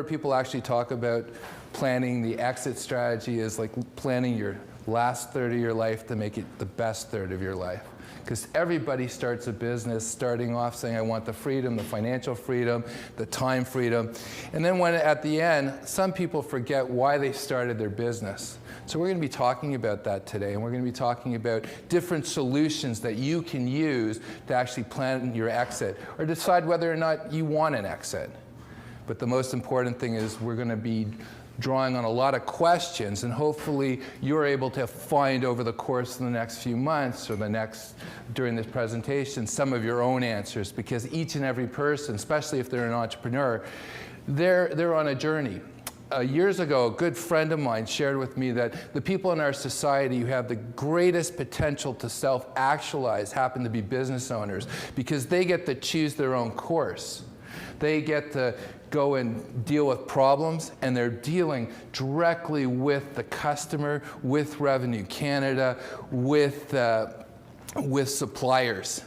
People actually talk about planning the exit strategy as like planning your last third of your life to make it the best third of your life. Because everybody starts a business starting off saying, I want the freedom, the financial freedom, the time freedom. And then when at the end, some people forget why they started their business. So we're going to be talking about that today, and we're going to be talking about different solutions that you can use to actually plan your exit or decide whether or not you want an exit. But the most important thing is we're going to be drawing on a lot of questions, and hopefully you're able to find over the course of the next few months or during this presentation some of your own answers, because each and every person, especially if they're an entrepreneur, they're on a journey. Years ago, a good friend of mine shared with me that the people in our society who have the greatest potential to self-actualize happen to be business owners, because they get to choose their own course. They get to go and deal with problems, and they're dealing directly with the customer, with Revenue Canada, with suppliers.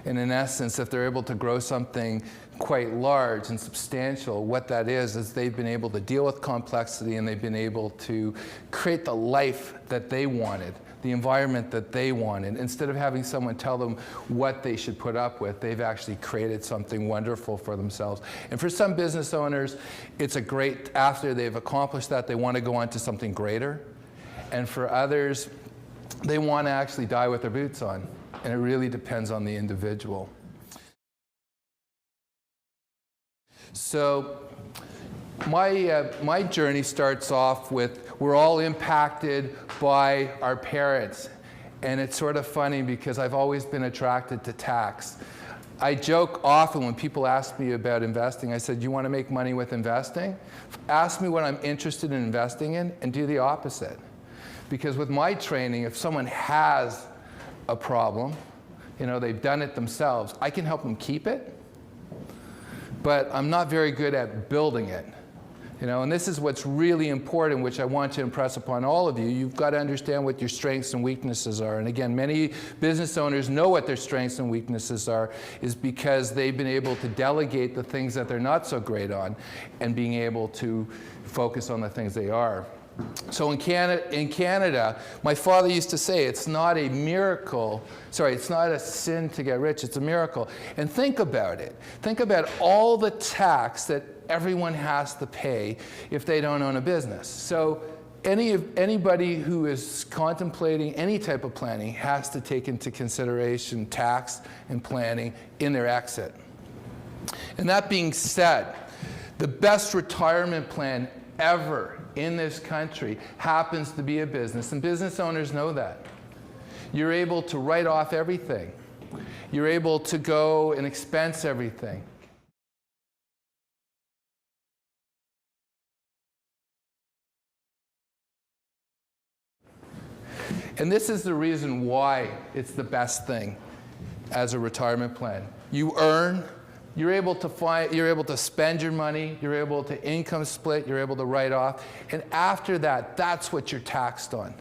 And in essence, if they're able to grow something quite large and substantial, what that is they've been able to deal with complexity, and they've been able to create the life that they wanted, the environment that they wanted. Instead of having someone tell them what they should put up with, they've actually created something wonderful for themselves. And for some business owners, it's a great, after they've accomplished that, they want to go on to something greater. And for others, they want to actually die with their boots on. And it really depends on the individual. So my journey starts off with, we're all impacted by our parents. And it's sort of funny because I've always been attracted to tax. I joke often when people ask me about investing. I said, you want to make money with investing? Ask me what I'm interested in investing in and do the opposite. Because with my training, if someone has a problem, they've done it themselves, I can help them keep it. But I'm not very good at building it. And this is what's really important, which I want to impress upon all of you. You've got to understand what your strengths and weaknesses are. And again, many business owners know what their strengths and weaknesses are, is because they've been able to delegate the things that they're not so great on and being able to focus on the things they are. So in Canada, my father used to say, it's not a miracle, it's not a sin to get rich, it's a miracle. And think about it. Think about all the tax that everyone has to pay if they don't own a business. So anybody who is contemplating any type of planning has to take into consideration tax and planning in their exit. And that being said, the best retirement plan ever in this country happens to be a business, and business owners know that. You're able to write off everything. You're able to go and expense everything. And this is the reason why it's the best thing as a retirement plan. You earn. You're able to spend your money, you're able to income split, you're able to write off, and after that, that's what you're taxed on.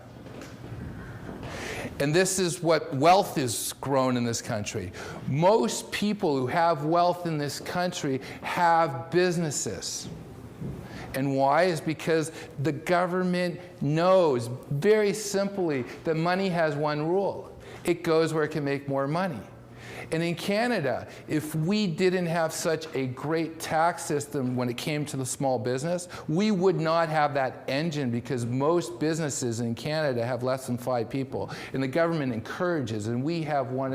And this is what wealth is grown in this country. Most people who have wealth in this country have businesses. And why? Is because the government knows very simply that money has one rule. It goes where it can make more money. And in Canada, if we didn't have such a great tax system when it came to the small business, we would not have that engine, because most businesses in Canada have less than 5 people. And the government encourages, and we have one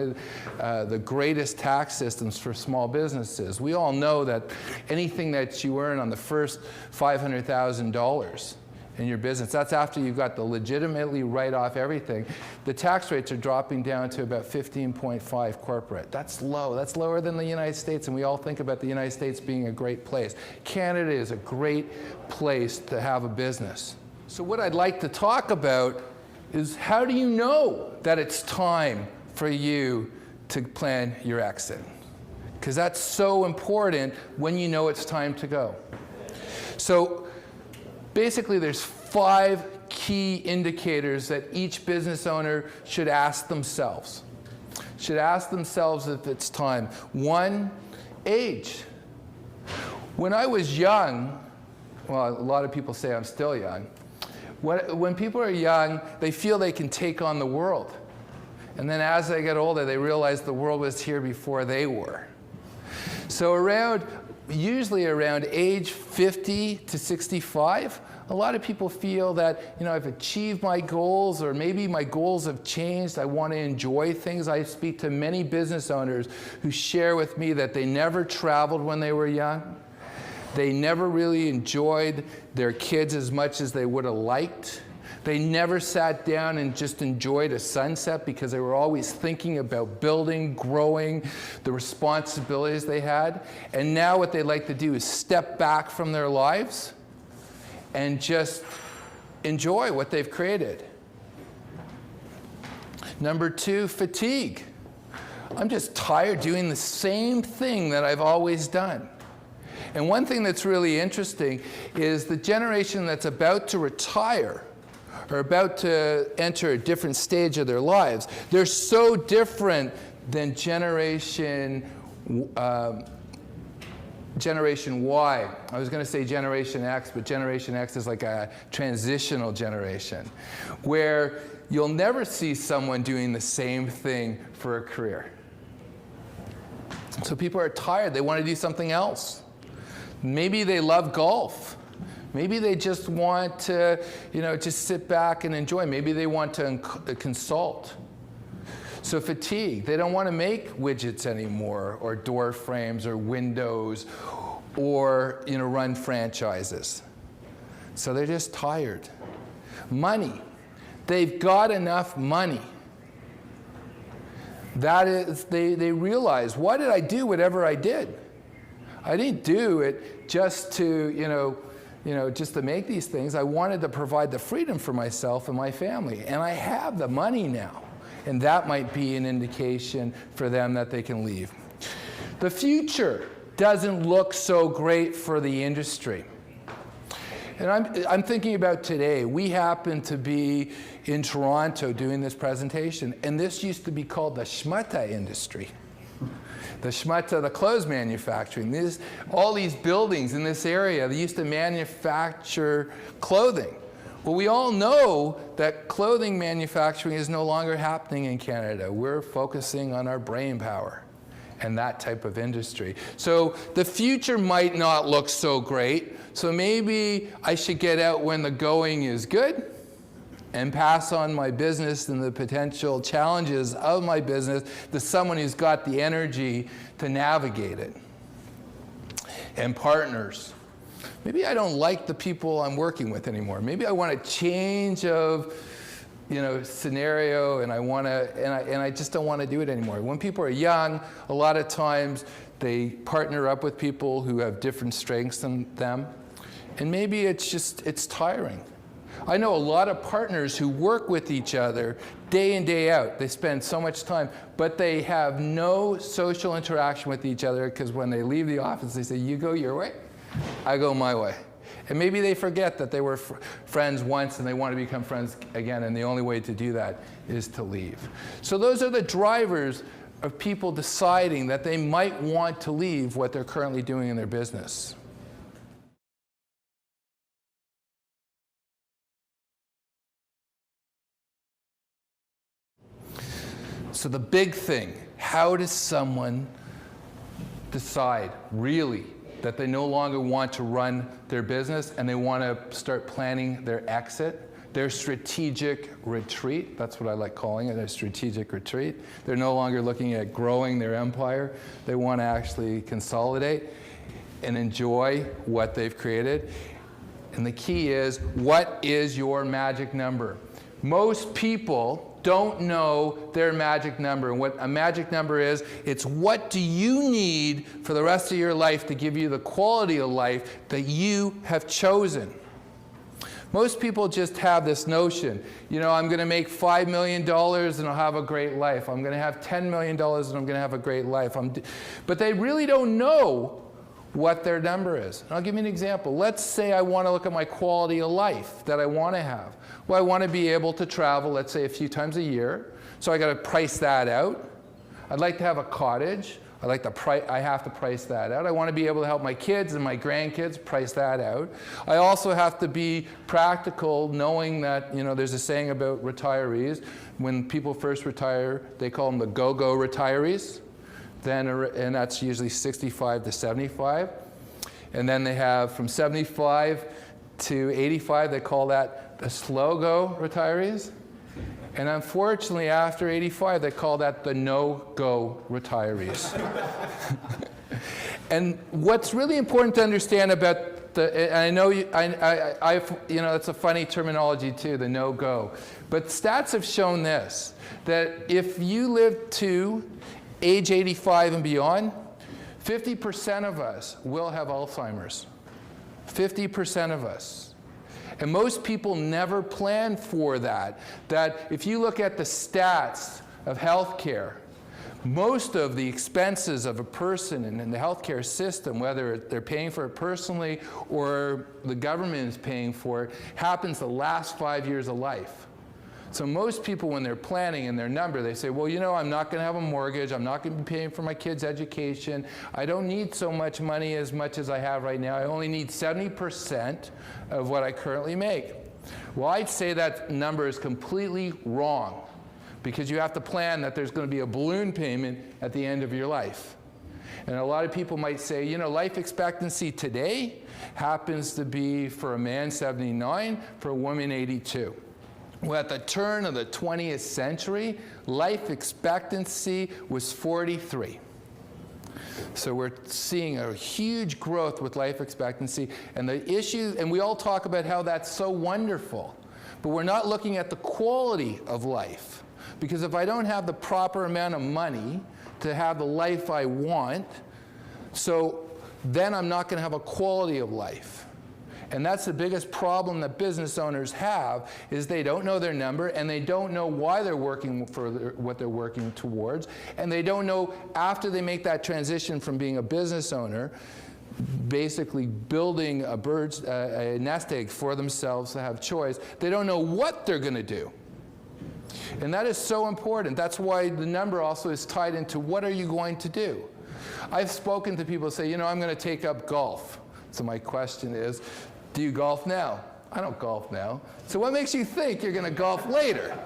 of the greatest tax systems for small businesses. We all know that anything that you earn on the first $500,000 in your business, that's after you've got to legitimately write off everything, the tax rates are dropping down to about 15.5 corporate. That's low. That's lower than the United States, and we all think about the United States being a great place. Canada is a great place to have a business. So what I'd like to talk about is, how do you know that it's time for you to plan your exit? Because that's so important when you know it's time to go. So basically, there's 5 key indicators that each business owner should ask themselves. Should ask themselves if it's time. 1, age. When I was young, well, a lot of people say I'm still young. When people are young, they feel they can take on the world. And then as they get older, they realize the world was here before they were. So usually around age 50 to 65, a lot of people feel that, I've achieved my goals, or maybe my goals have changed. I want to enjoy things. I speak to many business owners who share with me that they never traveled when they were young. They never really enjoyed their kids as much as they would have liked. They never sat down and just enjoyed a sunset because they were always thinking about building, growing, the responsibilities they had. And now what they like to do is step back from their lives and just enjoy what they've created. Number 2, fatigue. I'm just tired doing the same thing that I've always done. And one thing that's really interesting is the generation that's about to retire or about to enter a different stage of their lives, they're so different than Generation Y. I was going to say Generation X, but Generation X is like a transitional generation, where you'll never see someone doing the same thing for a career. So people are tired. They want to do something else. Maybe they love golf. Maybe they just want to, just sit back and enjoy. Maybe they want to consult. So fatigue. They don't want to make widgets anymore, or door frames, or windows, or run franchises. So they're just tired. Money. They've got enough money. That is, they realize, why did I do whatever I did? I didn't do it just to, just to make these things. I wanted to provide the freedom for myself and my family. And I have the money now. And that might be an indication for them that they can leave. The future doesn't look so great for the industry. And I'm thinking about today. We happen to be in Toronto doing this presentation. And this used to be called the schmutta industry. The schmutta, the clothes manufacturing. All these buildings in this area, they used to manufacture clothing. Well, we all know that clothing manufacturing is no longer happening in Canada. We're focusing on our brain power and that type of industry. So the future might not look so great. So maybe I should get out when the going is good and pass on my business and the potential challenges of my business to someone who's got the energy to navigate it. And partners. Maybe I don't like the people I'm working with anymore. Maybe I want a change of, scenario, and I just don't want to do it anymore. When people are young, a lot of times they partner up with people who have different strengths than them, and maybe it's tiring. I know a lot of partners who work with each other day in, day out. They spend so much time, but they have no social interaction with each other, because when they leave the office, they say, you go your way, I go my way. And maybe they forget that they were friends once and they want to become friends again, and the only way to do that is to leave. So those are the drivers of people deciding that they might want to leave what they're currently doing in their business. So the big thing, how does someone decide really that they no longer want to run their business and they want to start planning their exit, their strategic retreat? That's what I like calling it, a strategic retreat. They're no longer looking at growing their empire. They want to actually consolidate and enjoy what they've created. And the key is, what is your magic number? Most people don't know their magic number. And what a magic number is, it's what do you need for the rest of your life to give you the quality of life that you have chosen. Most people just have this notion, I'm going to make $5 million and I'll have a great life. I'm going to have $10 million and I'm going to have a great life. But they really don't know what their number is. And I'll give you an example. Let's say I want to look at my quality of life that I want to have. Well, I want to be able to travel, let's say, a few times a year. So I got to price that out. I'd like to have a cottage. I have to price that out. I want to be able to help my kids and my grandkids, price that out. I also have to be practical, knowing that, there's a saying about retirees. When people first retire, they call them the go-go retirees. And that's usually 65 to 75. And then they have from 75 to 85, they call that the slow-go retirees. And unfortunately, after 85, they call that the no-go retirees. And what's really important to understand about and I know it's a funny terminology too, the no-go. But stats have shown this, that if you live to age 85 and beyond, 50% of us will have Alzheimer's. 50% of us. And most people never plan for that. That if you look at the stats of healthcare, most of the expenses of a person in the healthcare system, whether they're paying for it personally or the government is paying for it, happens the last 5 years of life. So most people, when they're planning in their number, they say, well, I'm not going to have a mortgage. I'm not going to be paying for my kids' education. I don't need so much money as much as I have right now. I only need 70% of what I currently make. Well, I'd say that number is completely wrong, because you have to plan that there's going to be a balloon payment at the end of your life. And a lot of people might say, life expectancy today happens to be for a man 79, for a woman 82. Well, at the turn of the 20th century, life expectancy was 43. So we're seeing a huge growth with life expectancy. And the issue, and we all talk about how that's so wonderful, but we're not looking at the quality of life. Because if I don't have the proper amount of money to have the life I want, so then I'm not going to have a quality of life. And that's the biggest problem that business owners have, is they don't know their number, and they don't know why they're working for what they're working towards, and they don't know, after they make that transition from being a business owner, basically building a nest egg for themselves to have choice, they don't know what they're going to do. And that is so important. That's why the number also is tied into what are you going to do. I've spoken to people who say, I'm going to take up golf. So my question is, do you golf now? I don't golf now. So what makes you think you're going to golf later?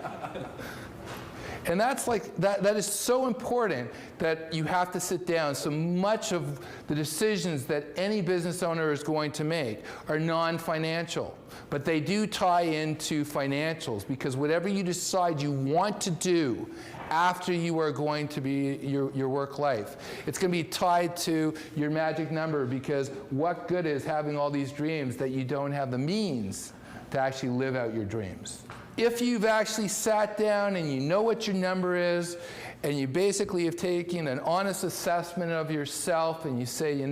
And that's that is so important, that you have to sit down. So much of the decisions that any business owner is going to make are non-financial, but they do tie into financials, because whatever you decide you want to do after you are going to be your work life, it's going to be tied to your magic number, because what good is having all these dreams that you don't have the means to actually live out your dreams? If you've actually sat down and you know what your number is, and you basically have taken an honest assessment of yourself, and you say,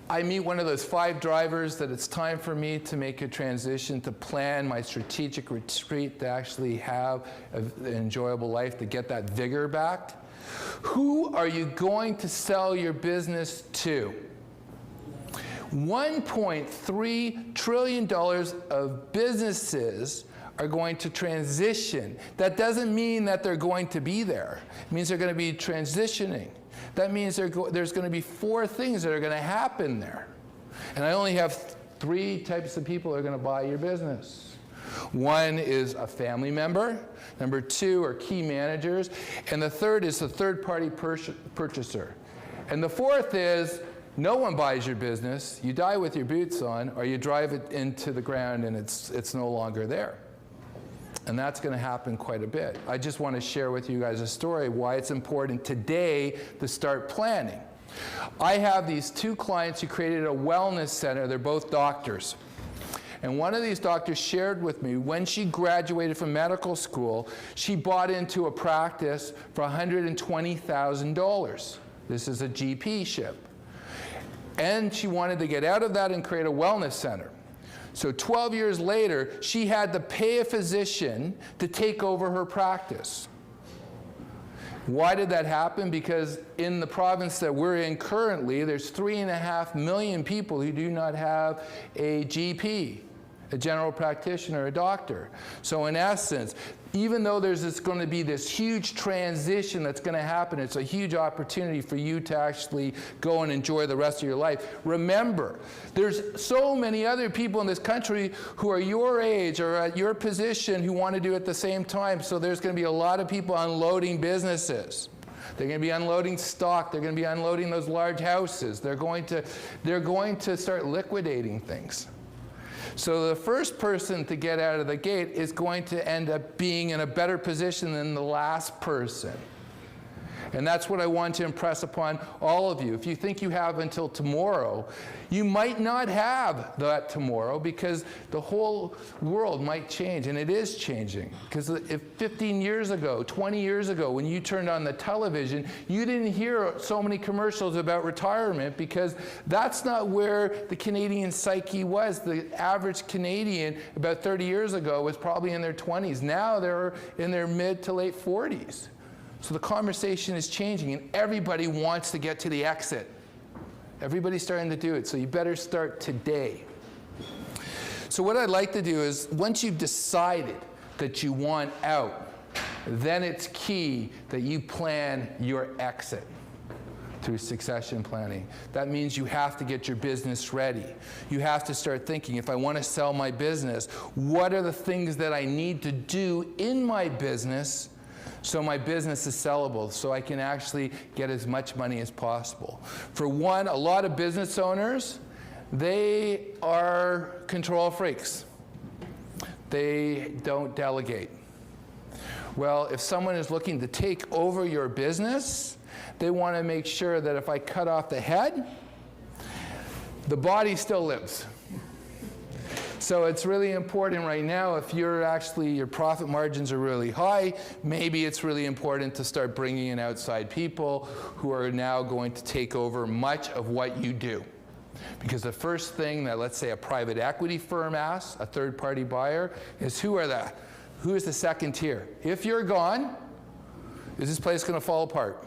I meet one of those 5 drivers that it's time for me to make a transition, to plan my strategic retreat, to actually have an enjoyable life, to get that vigor back. Who are you going to sell your business to? $1.3 trillion of businesses are going to transition. That doesn't mean that they're going to be there. It means they're going to be transitioning. That means there's going to be 4 things that are going to happen there. And I only have 3 types of people that are going to buy your business. 1 is a family member. Number 2 are key managers. And the 3rd is a third-party purchaser. And the 4th is no one buys your business. You die with your boots on, or you drive it into the ground and it's no longer there. And that's going to happen quite a bit. I just want to share with you guys a story why it's important today to start planning. I have these 2 clients who created a wellness center. They're both doctors. And one of these doctors shared with me, when she graduated from medical school, she bought into a practice for $120,000. This is a GP-ship. And she wanted to get out of that and create a wellness center. So 12 years later, she had to pay a physician to take over her practice. Why did that happen? Because in the province that we're in currently, there's 3.5 million people who do not have a GP. a general practitioner, a doctor. So in essence, even though there's going to be this huge transition that's going to happen, it's a huge opportunity for you to actually go and enjoy the rest of your life. Remember, there's so many other people in this country who are your age or at your position who want to do it at the same time, so there's going to be a lot of people unloading businesses. They're going to be unloading stock. They're going to be unloading those large houses. They're going to start liquidating things. So the first person to get out of the gate is going to end up being in a better position than the last person. And that's what I want to impress upon all of you. If you think you have until tomorrow, you might not have that tomorrow, because the whole world might change, and it is changing. Because if 15 years ago, 20 years ago, when you turned on the television, you didn't hear so many commercials about retirement, because that's not where the Canadian psyche was. The average Canadian about 30 years ago was probably in their 20s. Now they're in their mid to late 40s. So the conversation is changing, and everybody wants to get to the exit. Everybody's starting to do it, so you better start today. So what I'd like to do is, once you've decided that you want out, then it's key that you plan your exit through succession planning. That means you have to get your business ready. You have to start thinking, if I want to sell my business, what are the things that I need to do in my business so my business is sellable, so I can actually get as much money as possible. For one, a lot of business owners, they are control freaks. They don't delegate. Well, if someone is looking to take over your business, they want to make sure that if I cut off the head, the body still lives. So it's really important right now, if your profit margins are really high, maybe it's really important to start bringing in outside people who are now going to take over much of what you do. Because the first thing that, let's say, a private equity firm asks a third-party buyer is, who is the second tier? If you're gone, is this place going to fall apart?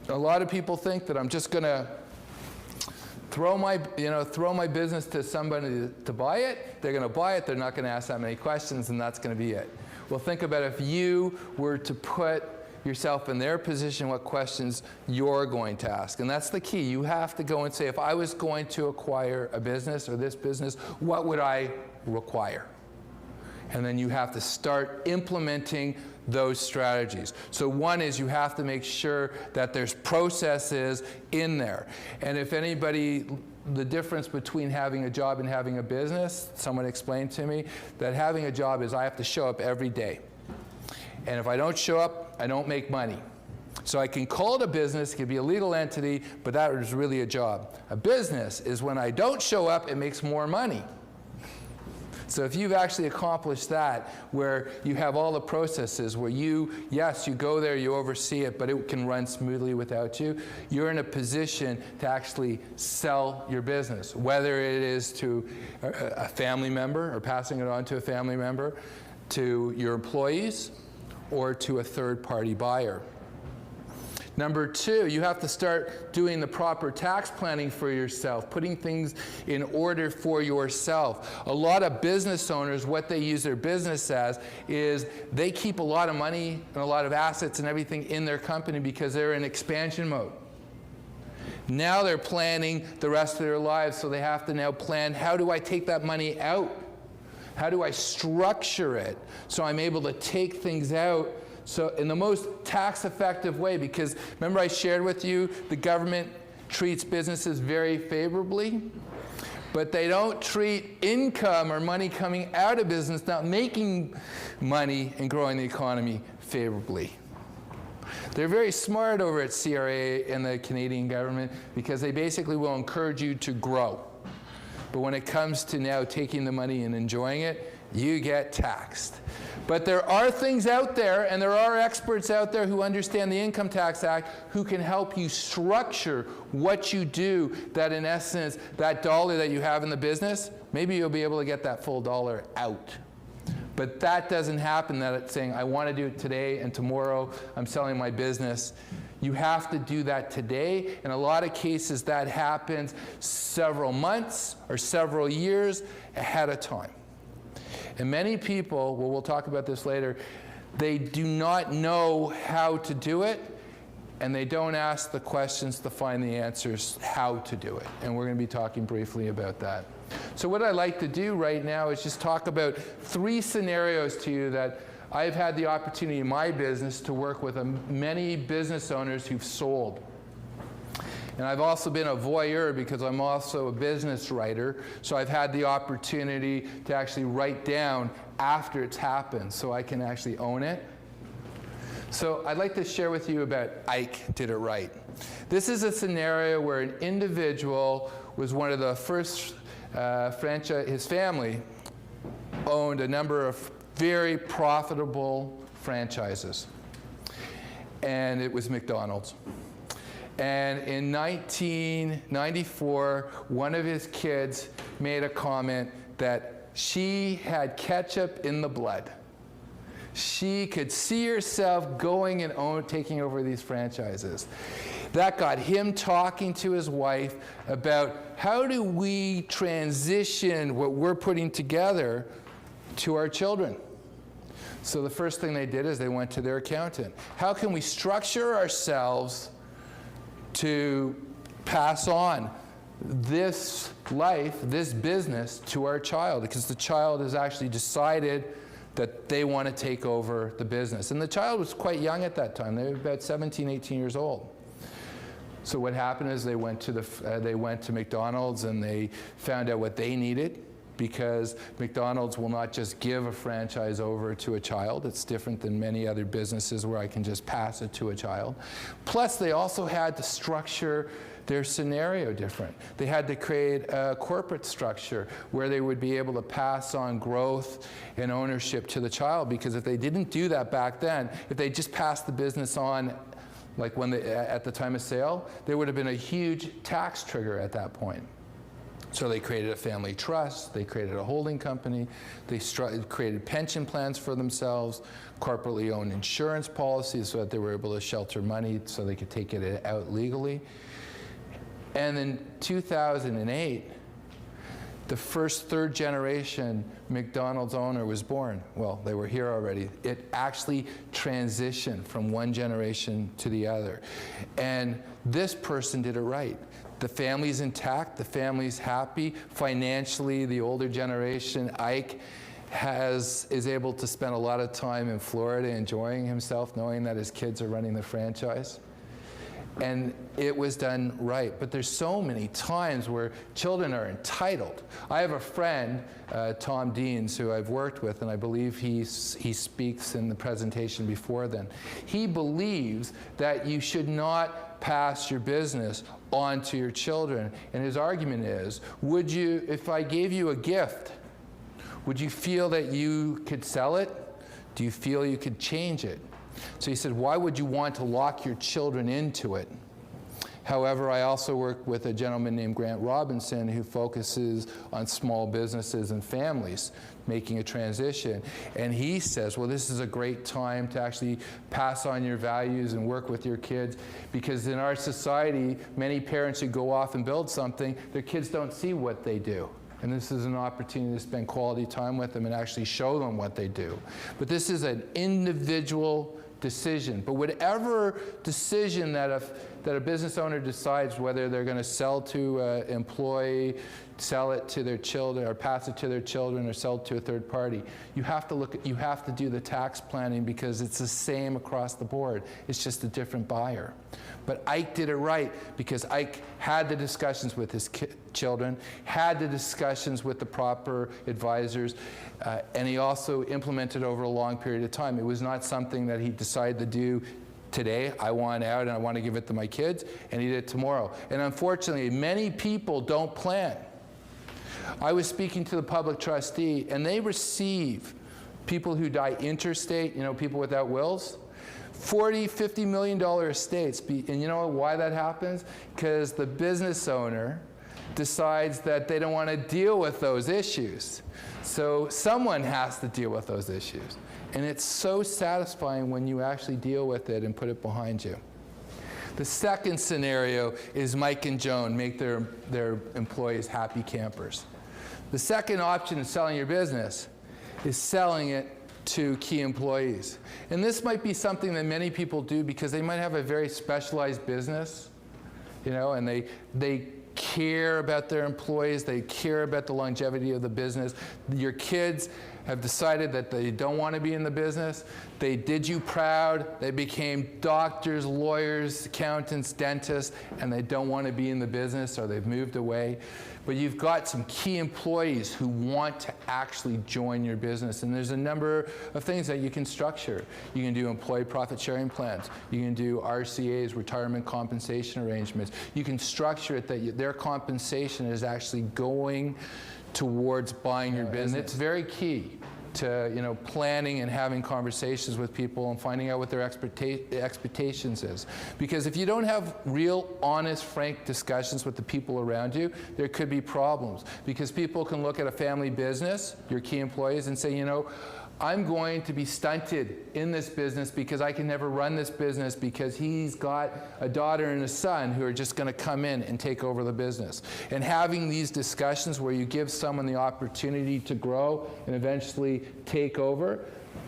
A lot of people think that I'm just going to throw my business to somebody to buy it. They're going to buy it. They're not going to ask that many questions, and that's going to be it. Well, think about if you were to put yourself in their position, what questions you're going to ask. And that's the key. You have to go and say, if I was going to acquire a business or this business, what would I require? And then you have to start implementing those strategies. So one is, you have to make sure that there's processes in there. And if anybody, the difference between having a job and having a business, someone explained to me that having a job is I have to show up every day. And if I don't show up, I don't make money. So I can call it a business, it could be a legal entity, but that is really a job. A business is when I don't show up, it makes more money. So if you've actually accomplished that, where you have all the processes, where yes, you go there, you oversee it, but it can run smoothly without you, you're in a position to actually sell your business, whether it is to a family member or passing it on to a family member, to your employees, or to a third-party buyer. Number two, you have to start doing the proper tax planning for yourself, putting things in order for yourself. A lot of business owners, what they use their business as is they keep a lot of money and a lot of assets and everything in their company because they're in expansion mode. Now they're planning the rest of their lives, so they have to now plan, how do I take that money out? How do I structure it so I'm able to take things out so in the most tax-effective way? Because remember I shared with you the government treats businesses very favorably, but they don't treat income or money coming out of business, not making money and growing the economy, favorably. They're very smart over at CRA and the Canadian government because they basically will encourage you to grow. But when it comes to now taking the money and enjoying it, you get taxed. But there are things out there, and there are experts out there who understand the Income Tax Act who can help you structure what you do, that in essence, that dollar that you have in the business, maybe you'll be able to get that full dollar out. But that doesn't happen, that it's saying, I want to do it today and tomorrow I'm selling my business. You have to do that today. In a lot of cases, that happens several months or several years ahead of time. And many people, well, we'll talk about this later, they do not know how to do it, and they don't ask the questions to find the answers how to do it. And we're going to be talking briefly about that. So what I'd like to do right now is just talk about 3 scenarios to you that I've had the opportunity in my business to work with many business owners who've sold. And I've also been a voyeur because I'm also a business writer, so I've had the opportunity to actually write down after it's happened so I can actually own it. So I'd like to share with you about Ike Did It Right. This is a scenario where an individual was one of the first his family owned a number of very profitable franchises, and it was McDonald's. And in 1994, one of his kids made a comment that she had ketchup in the blood. She could see herself going and taking over these franchises. That got him talking to his wife about how do we transition what we're putting together to our children. So the first thing they did is they went to their accountant. How can we structure ourselves to pass on this life, this business to our child? Because the child has actually decided that they want to take over the business. And the child was quite young at that time. They were about 17, 18 years old. So what happened is they went to McDonald's and they found out what they needed, because McDonald's will not just give a franchise over to a child. It's different than many other businesses where I can just pass it to a child. Plus, they also had to structure their scenario different. They had to create a corporate structure where they would be able to pass on growth and ownership to the child, because if they didn't do that back then, if they just passed the business on like at the time of sale, there would have been a huge tax trigger at that point. So they created a family trust, they created a holding company, they created pension plans for themselves, corporately owned insurance policies so that they were able to shelter money so they could take it out legally. And in 2008, the first 3rd generation McDonald's owner was born. Well, they were here already. It actually transitioned from one generation to the other. And this person did it right. The family's intact, the family's happy. Financially, the older generation, Ike, is able to spend a lot of time in Florida enjoying himself, knowing that his kids are running the franchise. And it was done right. But there's so many times where children are entitled. I have a friend, Tom Deans, who I've worked with, and I believe he speaks in the presentation before then. He believes that you should not pass your business on to your children. And his argument is, if I gave you a gift, would you feel that you could sell it? Do you feel you could change it? So he said, why would you want to lock your children into it? However, I also work with a gentleman named Grant Robinson who focuses on small businesses and families making a transition. And he says, well, this is a great time to actually pass on your values and work with your kids, because in our society, many parents who go off and build something, their kids don't see what they do. And this is an opportunity to spend quality time with them and actually show them what they do. But this is an individual decision. But whatever decision that a business owner decides, whether they're going to sell to an employee, sell it to their children, or pass it to their children, or sell it to a third party, you have to do the tax planning, because it's the same across the board. It's just a different buyer. But Ike did it right, because Ike had the discussions with his children, had the discussions with the proper advisors, and he also implemented over a long period of time. It was not something that he decided to do today. I want out and I want to give it to my kids, and he did it tomorrow. And unfortunately, many people don't plan. I was speaking to the public trustee, and they receive people who die interstate, people without wills, $40, $50 million estates. And you know why that happens? Because the business owner decides that they don't want to deal with those issues. So someone has to deal with those issues. And it's so satisfying when you actually deal with it and put it behind you. The second scenario is Mike and Joan make their employees happy campers. The second option in selling your business is selling it to key employees. And this might be something that many people do because they might have a very specialized business, you know, and they care about their employees, they care about the longevity of the business. Your kids have decided that they don't want to be in the business. They did you proud. They became doctors, lawyers, accountants, dentists, and they don't want to be in the business, or they've moved away. But you've got some key employees who want to actually join your business. And there's a number of things that you can structure. You can do employee profit sharing plans. You can do RCAs, retirement compensation arrangements. You can structure it that their compensation is actually going towards buying your business. It's very key to, you know, planning and having conversations with people and finding out what their expectations is. Because if you don't have real, honest, frank discussions with the people around you, there could be problems. Because people can look at a family business, your key employees, and say, you know, I'm going to be stunted in this business because I can never run this business because he's got a daughter and a son who are just going to come in and take over the business. And having these discussions where you give someone the opportunity to grow and eventually take over,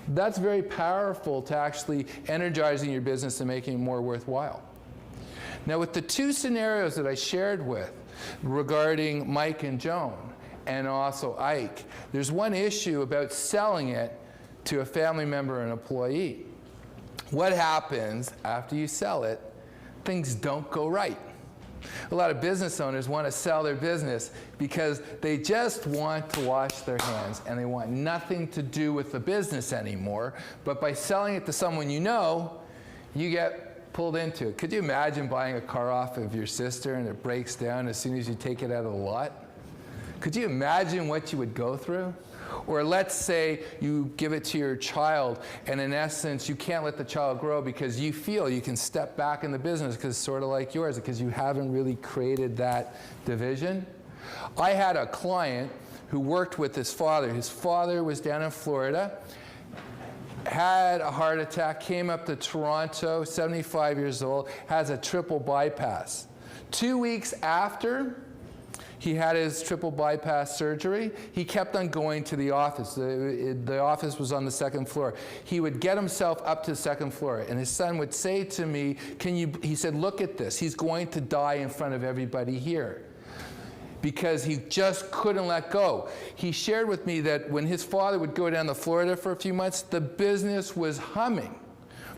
that's very powerful to actually energizing your business and making it more worthwhile. Now, with the two scenarios that I shared with regarding Mike and Joan, and also Ike, there's one issue about selling it to a family member and employee. What happens after you sell it? Things don't go right. A lot of business owners want to sell their business because they just want to wash their hands and they want nothing to do with the business anymore. But by selling it to someone you know, you get pulled into it. Could you imagine buying a car off of your sister and it breaks down as soon as you take it out of the lot? Could you imagine what you would go through? Or let's say you give it to your child, and in essence, you can't let the child grow because you feel you can step back in the business because it's sort of like yours, because you haven't really created that division. I had a client who worked with his father. His father was down in Florida, had a heart attack, came up to Toronto, 75 years old, has a triple bypass. 2 weeks after he had his triple bypass surgery, he kept on going to the office. The office was on the second floor. He would get himself up to the second floor, and his son would say to me, he said, look at this. He's going to die in front of everybody here. Because he just couldn't let go. He shared with me that when his father would go down to Florida for a few months, the business was humming.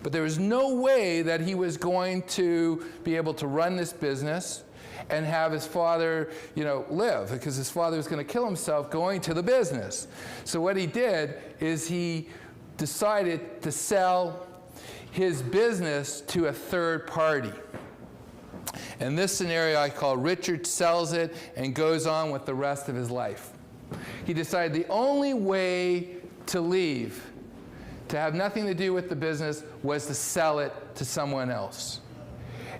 But there was no way that he was going to be able to run this business and have his father, you know, live, because his father was going to kill himself going to the business. So what he did is he decided to sell his business to a third party. And this scenario I call Richard sells it and goes on with the rest of his life. He decided the only way to leave, to have nothing to do with the business, was to sell it to someone else.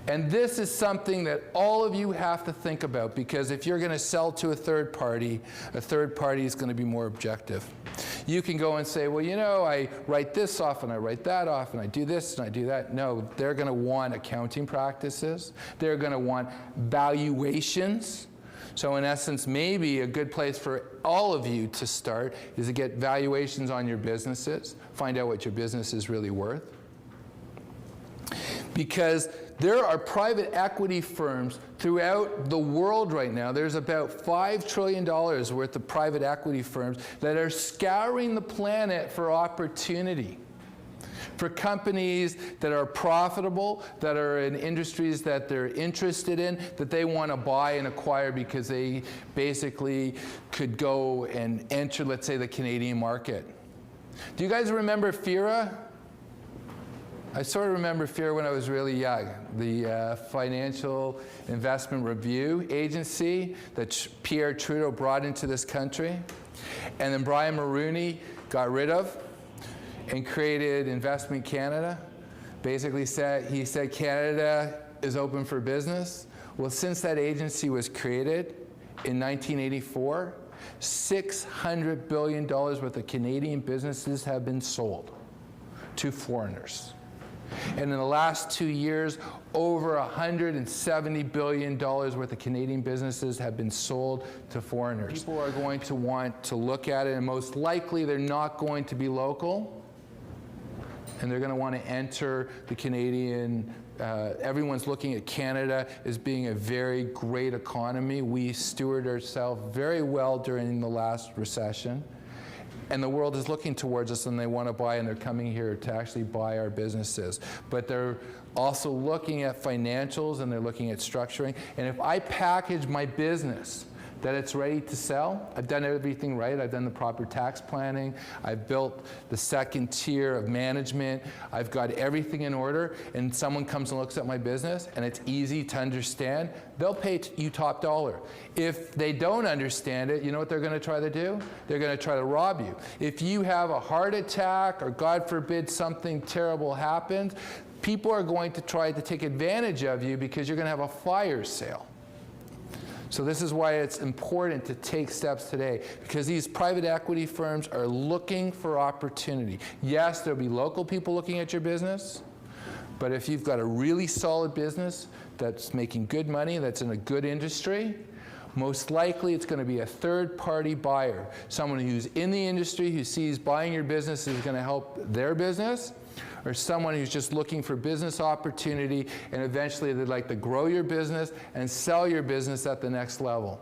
And this is something that all of you have to think about, because if you're going to sell to a third party is going to be more objective. You can go and say, well, you know, I write this off and I write that off and I do this and I do that. No, they're going to want accounting practices. They're going to want valuations. So in essence, maybe a good place for all of you to start is to get valuations on your businesses, find out what your business is really worth. Because there are private equity firms throughout the world right now. There's about $5 trillion worth of private equity firms that are scouring the planet for opportunity, for companies that are profitable, that are in industries that they're interested in, that they want to buy and acquire because they basically could go and enter, let's say, the Canadian market. Do you guys remember FIRA? I sort of remember FIRA when I was really young, the Financial Investment Review Agency that Pierre Trudeau brought into this country. And then Brian Mulroney got rid of and created Investment Canada. Basically he said Canada is open for business. Well, since that agency was created in 1984, $600 billion worth of Canadian businesses have been sold to foreigners. And in the last 2 years, over $170 billion worth of Canadian businesses have been sold to foreigners. People are going to want to look at it, and most likely they're not going to be local, and they're going to want to enter the Canadian. Everyone's looking at Canada as being a very great economy. We stewarded ourselves very well during the last recession. And the world is looking towards us, and they want to buy, and they're coming here to actually buy our businesses. But they're also looking at financials, and they're looking at structuring. And if I package my business that it's ready to sell, I've done everything right. I've done the proper tax planning. I've built the second tier of management. I've got everything in order, and someone comes and looks at my business, and it's easy to understand, they'll pay you top dollar. If they don't understand it, you know what they're going to try to do? They're going to try to rob you. If you have a heart attack, or God forbid something terrible happens, people are going to try to take advantage of you because you're going to have a fire sale. So this is why it's important to take steps today, because these private equity firms are looking for opportunity. Yes, there'll be local people looking at your business, but if you've got a really solid business that's making good money, that's in a good industry, most likely it's going to be a third-party buyer, someone who's in the industry, who sees buying your business is going to help their business, or someone who's just looking for business opportunity, and eventually they'd like to grow your business and sell your business at the next level.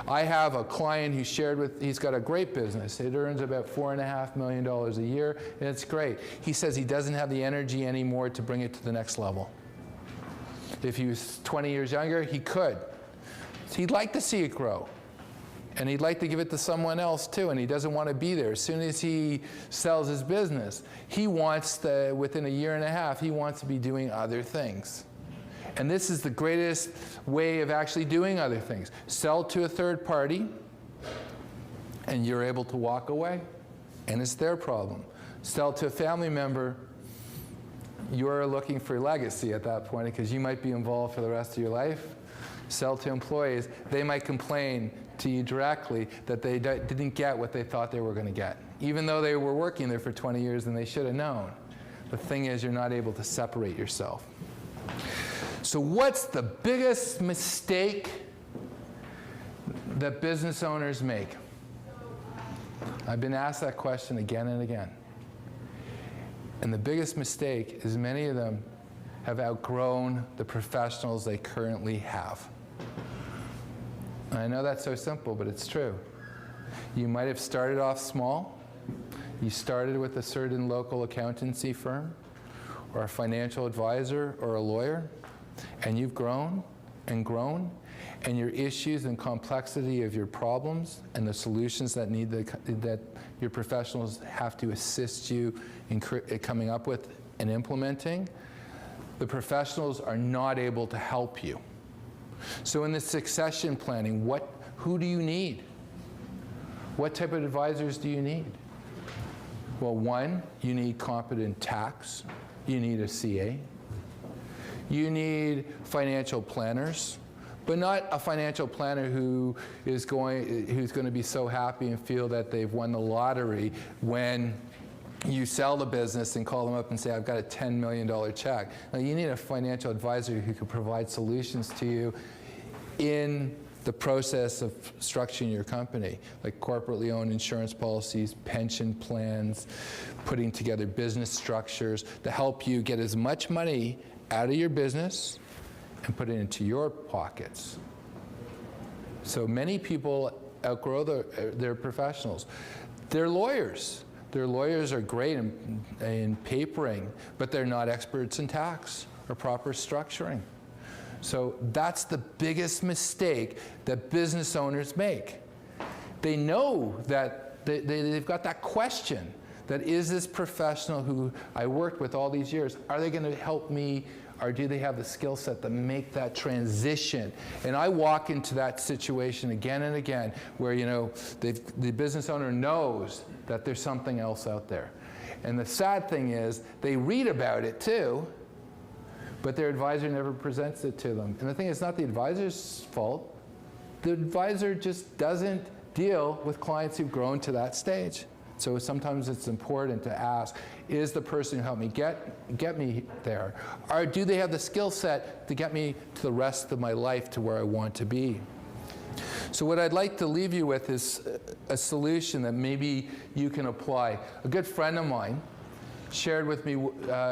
I have a client who shared with, he's got a great business. It earns about $4.5 million a year, and it's great. He says he doesn't have the energy anymore to bring it to the next level. If he was 20 years younger, he could. So he'd like to see it grow. And he'd like to give it to someone else too, and he doesn't want to be there. As soon as he sells his business, he wants to, within a year and a half, he wants to be doing other things. And this is the greatest way of actually doing other things. Sell to a third party, and you're able to walk away, and it's their problem. Sell to a family member, you're looking for legacy at that point, because you might be involved for the rest of your life. Sell to employees, they might complain to you directly that they didn't get what they thought they were going to get, even though they were working there for 20 years and they should have known. The thing is, you're not able to separate yourself. So what's the biggest mistake that business owners make? I've been asked that question again and again. And the biggest mistake is many of them have outgrown the professionals they currently have. And I know that's so simple, but it's true. You might have started off small. You started with a certain local accountancy firm, or a financial advisor, or a lawyer, and you've grown, and your issues and complexity of your problems and the solutions that that your professionals have to assist you in coming up with and implementing, the professionals are not able to help you. So in the succession planning, who do you need? What type of advisors do you need? Well, one, you need competent tax. You need a CA. You need financial planners, but not a financial planner who's going to be so happy and feel that they've won the lottery when you sell the business and call them up and say, I've got a $10 million check. Now, you need a financial advisor who can provide solutions to you in the process of structuring your company, like corporately owned insurance policies, pension plans, putting together business structures to help you get as much money out of your business and put it into your pockets. So many people outgrow their professionals. They're lawyers. Their lawyers are great in papering, but they're not experts in tax or proper structuring. So that's the biggest mistake that business owners make. They know that they've got that question, that is this professional who I worked with all these years, are they going to help me, or do they have the skill set to make that transition? And I walk into that situation again and again where, you know, the business owner knows that there's something else out there. And the sad thing is, they read about it too, but their advisor never presents it to them. And the thing is, it's not the advisor's fault. The advisor just doesn't deal with clients who've grown to that stage. So sometimes it's important to ask, is the person who helped me get me there? Or do they have the skill set to get me to the rest of my life to where I want to be? So what I'd like to leave you with is a solution that maybe you can apply. A good friend of mine shared with me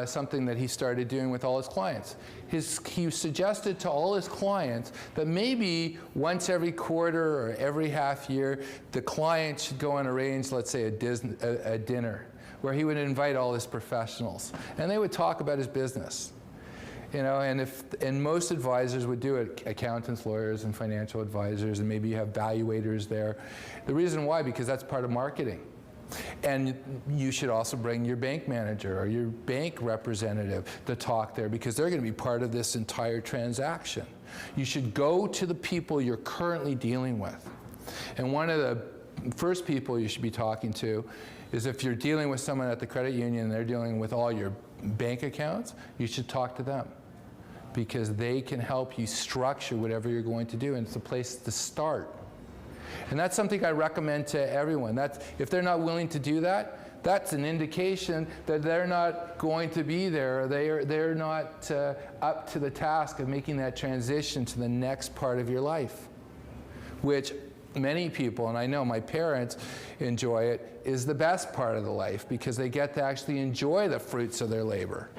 something that he started doing with all his clients. He suggested to all his clients that maybe once every quarter or every half year, the client should go and arrange, let's say, a dinner where he would invite all his professionals, and they would talk about his business. You know, and most advisors would do it, accountants, lawyers, and financial advisors, and maybe you have valuators there. The reason why, because that's part of marketing. And you should also bring your bank manager or your bank representative to talk there, because they're going to be part of this entire transaction. You should go to the people you're currently dealing with. And one of the first people you should be talking to is if you're dealing with someone at the credit union and they're dealing with all your bank accounts, you should talk to them, because they can help you structure whatever you're going to do, and it's a place to start. And that's something I recommend to everyone. If they're not willing to do that, that's an indication that they're not going to be there, or they're not up to the task of making that transition to the next part of your life, which many people, and I know my parents enjoy it, is the best part of the life, because they get to actually enjoy the fruits of their labor.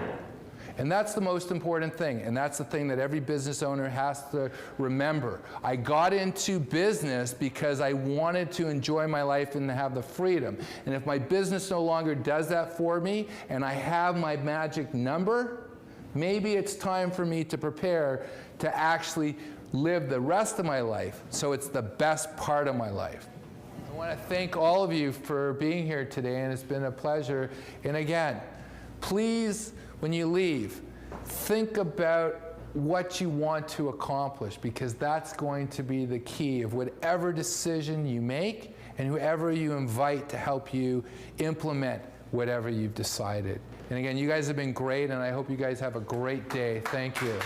And that's the most important thing, and that's the thing that every business owner has to remember. I got into business because I wanted to enjoy my life and to have the freedom. And if my business no longer does that for me, and I have my magic number, maybe it's time for me to prepare to actually live the rest of my life, so it's the best part of my life. I want to thank all of you for being here today, and it's been a pleasure. And again, please, when you leave, think about what you want to accomplish, because that's going to be the key of whatever decision you make and whoever you invite to help you implement whatever you've decided. And again, you guys have been great, and I hope you guys have a great day. Thank you.